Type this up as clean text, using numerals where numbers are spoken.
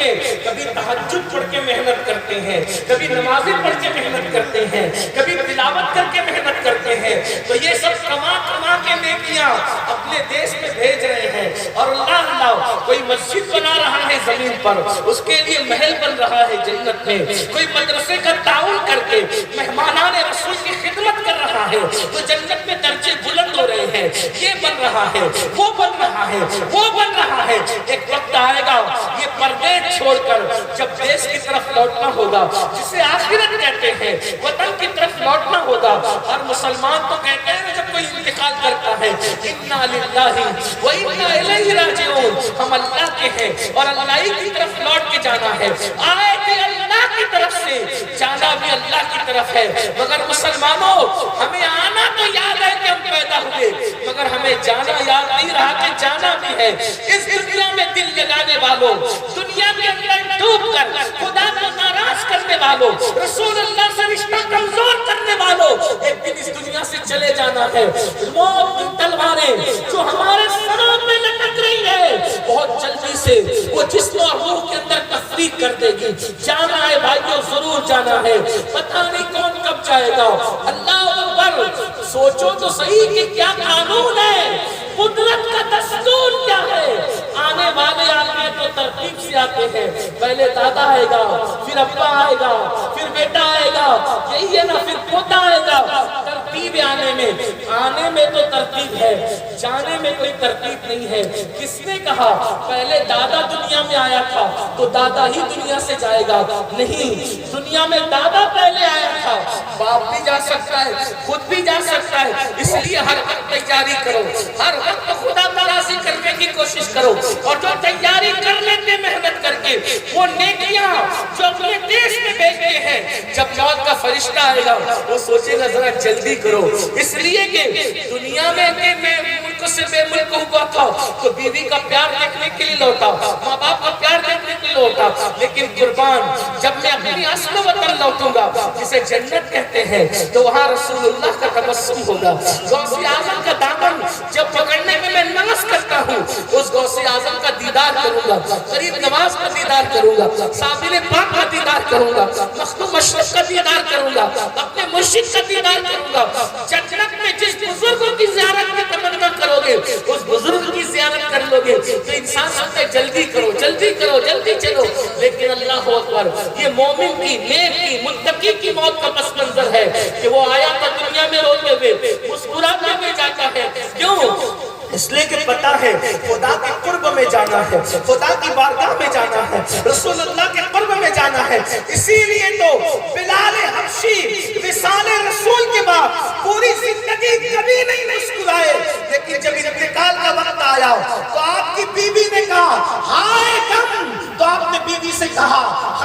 میں کبھی تہجد پڑھ کے محنت کرتے ہیں، کبھی نمازیں پڑھ کے محنت کرتے ہیں، کبھی تلاوت کر کے محنت کرتے ہیں، تو یہ سب کما کما کے نیکیاں اپنے دیش میں بھیج رہے ہیں. اور اللہ کوئی مسجد بنا رہا ہے زمین پر، اس کے لیے محل بن رہا ہے جنت میں. کوئی مدرسے کا تعاون کر کے مہمانان رسول کی خدمت کر رہا ہے تو جنت میں درجے بلند ہو رہے ہیں. یہ بن رہا ہے، وہ بن رہا ہے، وہ بن رہا ہے. ایک وقت آئے گا یہ پردے چھوڑ کر جب دیش کی طرف لوٹنا ہوگا، جسے آخرت کہتے ہیں، وطن کی طرف لوٹنا ہوگا. ہر مسلمان تو کہتے ہیں جب کوئی انتقال کرتا ہے انا للہ و انا الیہ راجعون، ہم اللہ کے ہیں اور اللہ کی طرف لوٹ کے جانا ہے. آئے کہ اللہ کی طرف سے، جانا بھی اللہ کی طرف ہے. مگر مسلمانوں ہمیں آنا تو یاد ہے کہ ہم پیدا ہوئے، مگر ہمیں جانا یاد نہیں رہا کہ جانا بھی ہے. اس دنیا میں دل لگانے والوں، دنیا کے اندر ڈوب کر خدا کو ناراض کرنے والوں، رسول اللہ سے رشتہ کمزور کرنے والوں، ایک دن اس دنیا سے چلے جانا ہے. موت کی تلواریں جو ہمارے سروں میں لٹک رہی ہے بہت جلدی سے وہ جسم اور روح کے اندر تفریق کر دے گی. جانا ہے بھائیوں، ضرور جانا ہے. پتہ نہیں کون کب جائے گا. اللہ اکبر، سوچو تو صحیح کہ کیا قانون ہے، قدرت کا دستور کیا ہے. آنے والے آدمی تو ترتیب سے آتے ہیں، پہلے دادا آئے گا، پھر ابا آئے گا، پھر بیٹا آئے گا، یہی ہے نا، پھر پوتا آئے گا. ترتیب آنے میں تو ترتیب ہے، جانے میں کوئی ترتیب نہیں ہے. کس نے کہا پہلے دادا دنیا میں آیا تھا تو دادا ہی دنیا سے جائے گا؟ نہیں، دنیا میں دادا پہلے آیا تھا. باپ بھی جا سکتا ہے، خود بھی جا سکتا ہے. اس لیے ہر وقت تیاری کرو، ہر وقت خدا کو راضی کرنے کی کوشش کرو. اور جو تیاری کر لیتے محنت کر کے، وہ نیکیاں جو اپنے دیش میں بھیجتے ہیں، جب موت کا فرشتہ آئے گا وہ سوچے گا ذرا جلدی کرو. اس لیے کہ دنیا میں کہ میں ملک سے بے ملک ہوا تھا تو بیوی کا پیار دیکھنے کے لیے لوٹا، ماں باپ کا پیار دیکھنے کے لیے لوٹا. لیکن قربان جب میں اپنی اصل وطن لوٹوں گا جسے جنت کہتے ہیں تو وہاں رسول اللہ کا تبسم ہوگا. غوث اعظم کا دامن جب پکڑنے میں میں ناز کرتا ہوں، اس غوث اعظم کا دیدار کروں گا، غریب نواز کا دیدار کروں گا، سابل پاک کا دیدار کروں گا، مخدوم اشرف کا دیدار کروں گا، اپنے مرشد کا دیدار کروں گا. جنت میں جس بزرگوں کی زیارت کی تمنا کرو گے اس بزرگ کی زیارت کر لو گے. تو انسان سمجھتا ہے جلدی کرو، جلدی کرو، جلدی چلو. لیکن اللہ اکبر، یہ مومن کی، نیک کی، متقی کی موت کا پس منظر ہے کہ وہ آیا تو دنیا میں روتے ہوئے، مسکراتے ہوئے جاتا ہے. کیوں؟ اس لیے کہ پتہ ہے خدا کے قرب میں جانا ہے، خدا کی بارگاہ میں جانا ہے، رسول اللہ کے قرب میں جانا ہے. اسی لیے تو بلال حبشی وصال رسول کے بعد پوری زندگی کبھی نہیں مسکرائے. لیکن جب انتقال کا وقت آیا تو آپ کی بیوی نے کہا ہائے غم، تو آپ نے بیوی سے کہا